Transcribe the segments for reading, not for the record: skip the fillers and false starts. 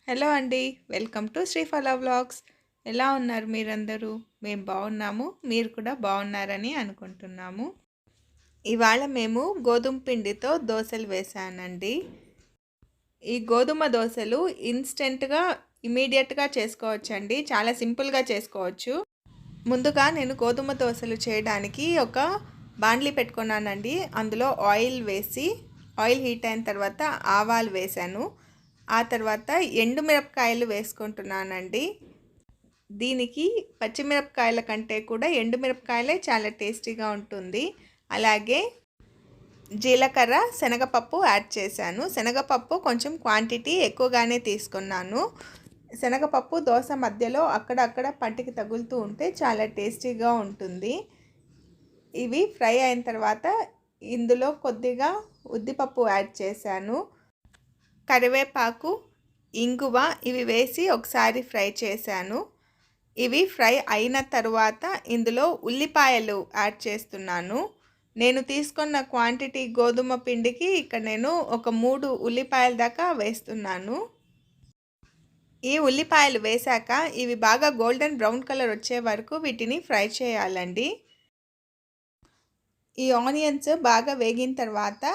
Hello అండి. Welcome to Sriphala vlogs. ఎలా ఉన్నారు మీరందరూ? మేము బాగున్నాము. మీరు కూడా బాగున్నారని అనుకుంటున్నాము. ఇవాళ మేము గోధుమ పిండితో దోసలు వేసానండి. ఈ గోధుమ దోసలు ఇన్స్టెంట్‌గా, ఇమ్మీడియేట్‌గా చేసుకోవచ్చండి. చాలా సింపుల్‌గా చేసుకోవచ్చు. ముందుగా నేను గోధుమ దోసలు చేయడానికి ఒక బాండ్లీ పెట్టుకున్నానండి. అందులో ఆయిల్ వేసి, ఆయిల్ హీట్ అయిన తర్వాత ఆవాలు వేశాను. ఆ తర్వాత ఎండుమిరపకాయలు వేసుకుంటున్నానండి. దీనికి పచ్చిమిరపకాయల కంటే కూడా ఎండుమిరపకాయలే చాలా టేస్టీగా ఉంటుంది. అలాగే జీలకర్ర, శనగపప్పు యాడ్ చేశాను. శనగపప్పు కొంచెం క్వాంటిటీ ఎక్కువగానే తీసుకున్నాను. శనగపప్పు దోస మధ్యలో అక్కడక్కడ పంటికి తగులుతూ ఉంటే చాలా టేస్టీగా ఉంటుంది. ఇవి ఫ్రై అయిన తర్వాత ఇందులో కొద్దిగా ఉద్దిపప్పు యాడ్ చేశాను. కరివేపాకు, ఇంగువ ఇవి వేసి ఒకసారి ఫ్రై చేశాను. ఇవి ఫ్రై అయిన తర్వాత ఇందులో ఉల్లిపాయలు యాడ్ చేస్తున్నాను. నేను తీసుకున్న క్వాంటిటీ గోధుమ పిండికి ఇక్కడ నేను ఒక 3 ఉల్లిపాయల దాకా వేస్తున్నాను. ఈ ఉల్లిపాయలు వేశాక ఇవి బాగా గోల్డెన్ బ్రౌన్ కలర్ వచ్చే వరకు వీటిని ఫ్రై చేయాలండి. ఈ ఆనియన్స్ బాగా వేగిన తర్వాత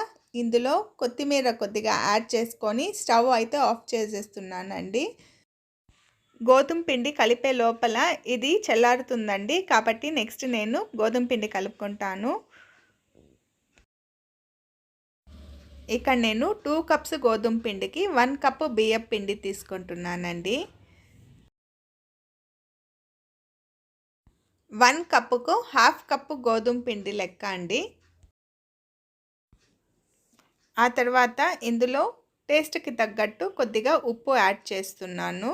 ఇందులో కొత్తిమీర కొద్దిగా యాడ్ చేసుకొని స్టవ్ అయితే ఆఫ్ చేసేస్తున్నానండి. గోధుమ పిండి కలిపే లోపల ఇది చల్లారుతుందండి. కాబట్టి నెక్స్ట్ నేను గోధుమ పిండి కలుపుకుంటాను. ఇక్కడ నేను 2 కప్స్ గోధుమ పిండికి 1 కప్పు బియ్యం పిండి తీసుకుంటున్నానండి. 1 కప్పుకు హాఫ్ కప్పు గోధుమ పిండి లెక్క అండి. ఆ తర్వాత ఇందులో టేస్ట్కి తగ్గట్టు కొద్దిగా ఉప్పు యాడ్ చేస్తున్నాను.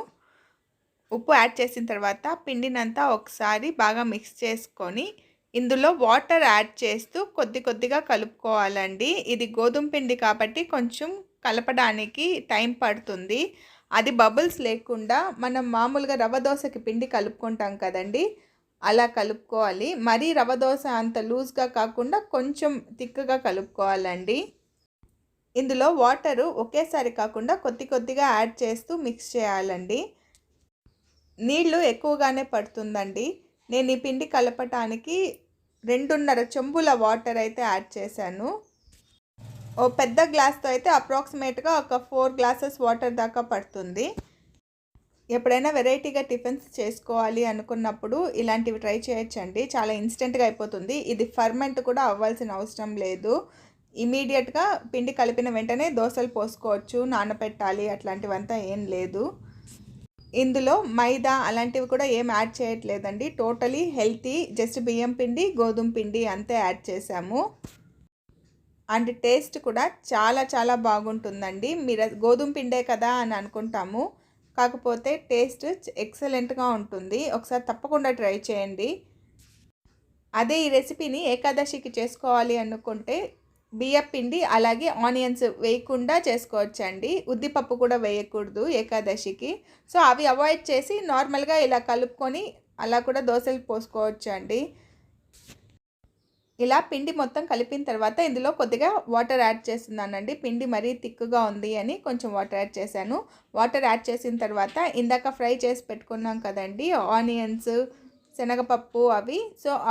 ఉప్పు యాడ్ చేసిన తర్వాత పిండినంతా ఒకసారి బాగా మిక్స్ చేసుకొని ఇందులో వాటర్ యాడ్ చేస్తూ కొద్దిగా కలుపుకోవాలండి. ఇది గోధుమ పిండి కాబట్టి కొంచెం కలపడానికి టైం పడుతుంది. అది బబుల్స్ లేకుండా మనం మామూలుగా రవ్వ దోశకి పిండి కలుపుకుంటాం కదండి, అలా కలుపుకోవాలి. మరీ రవ్వ దోశ అంత లూజ్గా కాకుండా కొంచెం థిక్గా కలుపుకోవాలండి. ఇందులో వాటరు ఒకేసారి కాకుండా కొద్దిగా యాడ్ చేస్తూ మిక్స్ చేయాలండి. నీళ్లు ఎక్కువగానే పడుతుందండి. నేను ఈ పిండి కలపటానికి 2.5 చెంబుల వాటర్ అయితే యాడ్ చేశాను. ఓ పెద్ద గ్లాస్తో అయితే అప్రాక్సిమేట్గా ఒక 4 గ్లాసెస్ వాటర్ దాకా పడుతుంది. ఎప్పుడైనా వెరైటీగా టిఫిన్స్ చేసుకోవాలి అనుకున్నప్పుడు ఇలాంటివి ట్రై చేయొచ్చండి. చాలా ఇన్స్టెంట్గా అయిపోతుంది. ఇది ఫర్మెంట్ కూడా అవ్వాల్సిన అవసరం లేదు. ఇమీడియట్గా పిండి కలిపిన వెంటనే దోశలు పోసుకోవచ్చు. నానబెట్టాలి అట్లాంటివంతా ఏం లేదు. ఇందులో మైదా అలాంటివి కూడా ఏం యాడ్ చేయట్లేదండి. టోటలీ హెల్తీ, జస్ట్ బియ్యం పిండి, గోధుమ పిండి అంతే యాడ్ చేసాము. అండ్ టేస్ట్ కూడా చాలా బాగుంటుందండి. మీరు గోధుమ పిండే కదా అని అనుకుంటాము, కాకపోతే టేస్ట్ ఎక్సలెంట్గా ఉంటుంది. ఒకసారి తప్పకుండా ట్రై చేయండి. అదే ఈ రెసిపీని ఏకాదశికి చేసుకోవాలి అనుకుంటే బియ్యపిండి అలాగే ఆనియన్స్ వేయకుండా చేసుకోవచ్చండి. ఉద్దిపప్పు కూడా వేయకూడదు ఏకాదశికి. సో అవి అవాయిడ్ చేసి నార్మల్గా ఇలా కలుపుకొని అలా కూడా దోశలు పోసుకోవచ్చండి. ఇలా పిండి మొత్తం కలిపిన తర్వాత ఇందులో కొద్దిగా వాటర్ యాడ్ చేస్తున్నానండి. పిండి మరీ థిక్గా ఉంది అని కొంచెం వాటర్ యాడ్ చేశాను. వాటర్ యాడ్ చేసిన తర్వాత ఇందాక ఫ్రై చేసి పెట్టుకున్నాం కదండి ఆనియన్స్, శనగపప్పు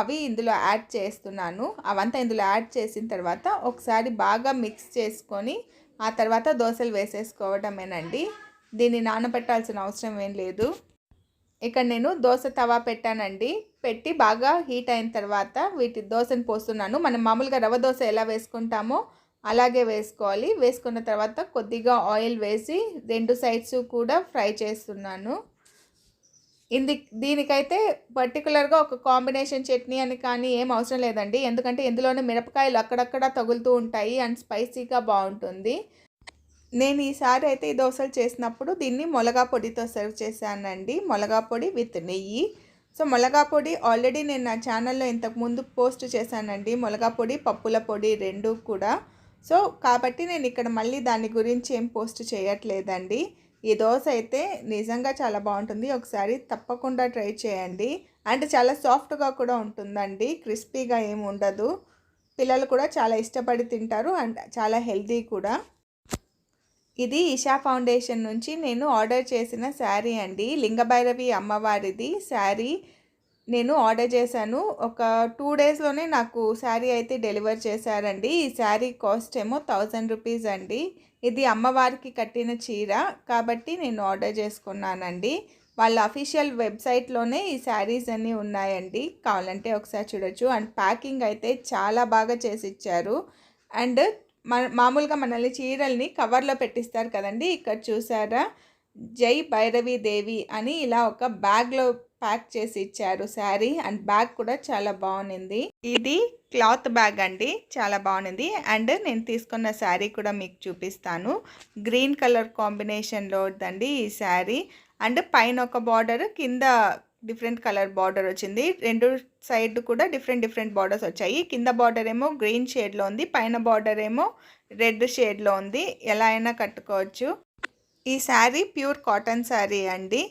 అవి ఇందులో యాడ్ చేస్తున్నాను. అవంతా ఇందులో యాడ్ చేసిన తర్వాత ఒకసారి బాగా మిక్స్ చేసుకొని ఆ తర్వాత దోశలు వేసేసుకోవడమేనండి. దీన్ని నానబెట్టాల్సిన అవసరం ఏం లేదు. ఇక్కడ నేను దోశ తవా పెట్టానండి. పెట్టి బాగా హీట్ అయిన తర్వాత దోశను పోస్తున్నాను. మనం మామూలుగా రవ్వ దోశ ఎలా వేసుకుంటామో అలాగే వేసుకోవాలి. వేసుకున్న తర్వాత కొద్దిగా ఆయిల్ వేసి 2 సైడ్స్ కూడా ఫ్రై చేస్తున్నాను. దీనికైతే పర్టికులర్గా ఒక కాంబినేషన్ చట్నీ అని కానీ ఏం అవసరం లేదండి. ఎందుకంటే ఇందులోనే మిరపకాయలు అక్కడక్కడ తగులుతూ ఉంటాయి అండ్ స్పైసీగా బాగుంటుంది. నేను ఈసారి అయితే ఈ దోశలు చేసినప్పుడు దీన్ని మొలగా పొడితో సర్వ్ చేశానండి. మొలగా పొడి విత్ నెయ్యి. సో మొలగా పొడి ఆల్రెడీ నేను నా ఛానల్లో ఇంతకుముందు పోస్ట్ చేశానండి. మొలగా పొడి, పప్పుల పొడి 2 కూడా. సో కాబట్టి నేను ఇక్కడ మళ్ళీ దాని గురించి ఏం పోస్ట్ చేయట్లేదండి. ఈ దోశ అయితే నిజంగా చాలా బాగుంటుంది. ఒకసారి తప్పకుండా ట్రై చేయండి. అండ్ చాలా సాఫ్ట్గా కూడా ఉంటుందండి. క్రిస్పీగా ఏమి ఉండదు. పిల్లలు కూడా చాలా ఇష్టపడి తింటారు అండ్ చాలా హెల్తీ కూడా. ఇది ఈషా ఫౌండేషన్ నుంచి నేను ఆర్డర్ చేసిన శారీ అండి. లింగభైరవి అమ్మవారిది శారీ నేను ఆర్డర్ చేశాను. ఒక 2 డేస్లోనే నాకు శారీ అయితే డెలివర్ చేశారండి. ఈ శారీ కాస్ట్ ఏమో 1000 రూపీస్ అండి. ఇది అమ్మవారికి కట్టిన చీర కాబట్టి నేను ఆర్డర్ చేసుకున్నానండి. వాళ్ళ అఫీషియల్ వెబ్సైట్లోనే ఈ శారీస్ అన్నీ ఉన్నాయండి, కావాలంటే ఒకసారి చూడొచ్చు. అండ్ ప్యాకింగ్ అయితే చాలా బాగా చేసి ఇచ్చారు. అండ్ మామూలుగా మనల్ని చీరల్ని కవర్లో పెట్టిస్తారు కదండి, ఇక్కడ చూసారా జై భైరవి దేవి అని ఇలా ఒక బ్యాగ్లో ప్యాక్ చేసి ఇచ్చారు శారీ. అండ్ బ్యాగ్ కూడా చాలా బాగుంది. ఇది క్లాత్ బ్యాగ్ అండి, చాలా బాగుంది. అండ్ నేను తీసుకున్న శారీ కూడా మీకు చూపిస్తాను. గ్రీన్ కలర్ కాంబినేషన్లో ఉందండి ఈ శారీ. అండ్ పైన ఒక బార్డర్, కింద డిఫరెంట్ కలర్ బార్డర్ వచ్చింది. రెండు సైడ్ కూడా డిఫరెంట్ బార్డర్స్ వచ్చాయి. కింద బార్డర్ ఏమో గ్రీన్ షేడ్లో ఉంది, పైన బార్డర్ ఏమో రెడ్ షేడ్లో ఉంది. ఎలా అయినా కట్టుకోవచ్చు. ఈ శారీ ప్యూర్ కాటన్ శారీ అండి.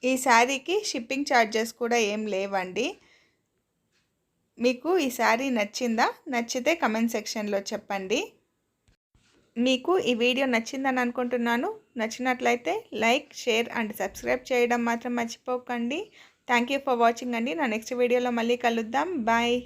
ఈ శారీకి షిప్పింగ్ ఛార్జెస్ కూడా ఏం లేవండి. మీకు ఈ శారీ నచ్చిందా? నచ్చితే కమెంట్ సెక్షన్లో చెప్పండి. మీకు ఈ వీడియో నచ్చిందని అనుకుంటున్నాను. నచ్చినట్లయితే లైక్, షేర్ అండ్ సబ్స్క్రైబ్ చేయడం మాత్రం మర్చిపోకండి. థ్యాంక్ యూ ఫర్ వాచింగ్ అండి. నా నెక్స్ట్ వీడియోలో మళ్ళీ కలుద్దాం. బాయ్.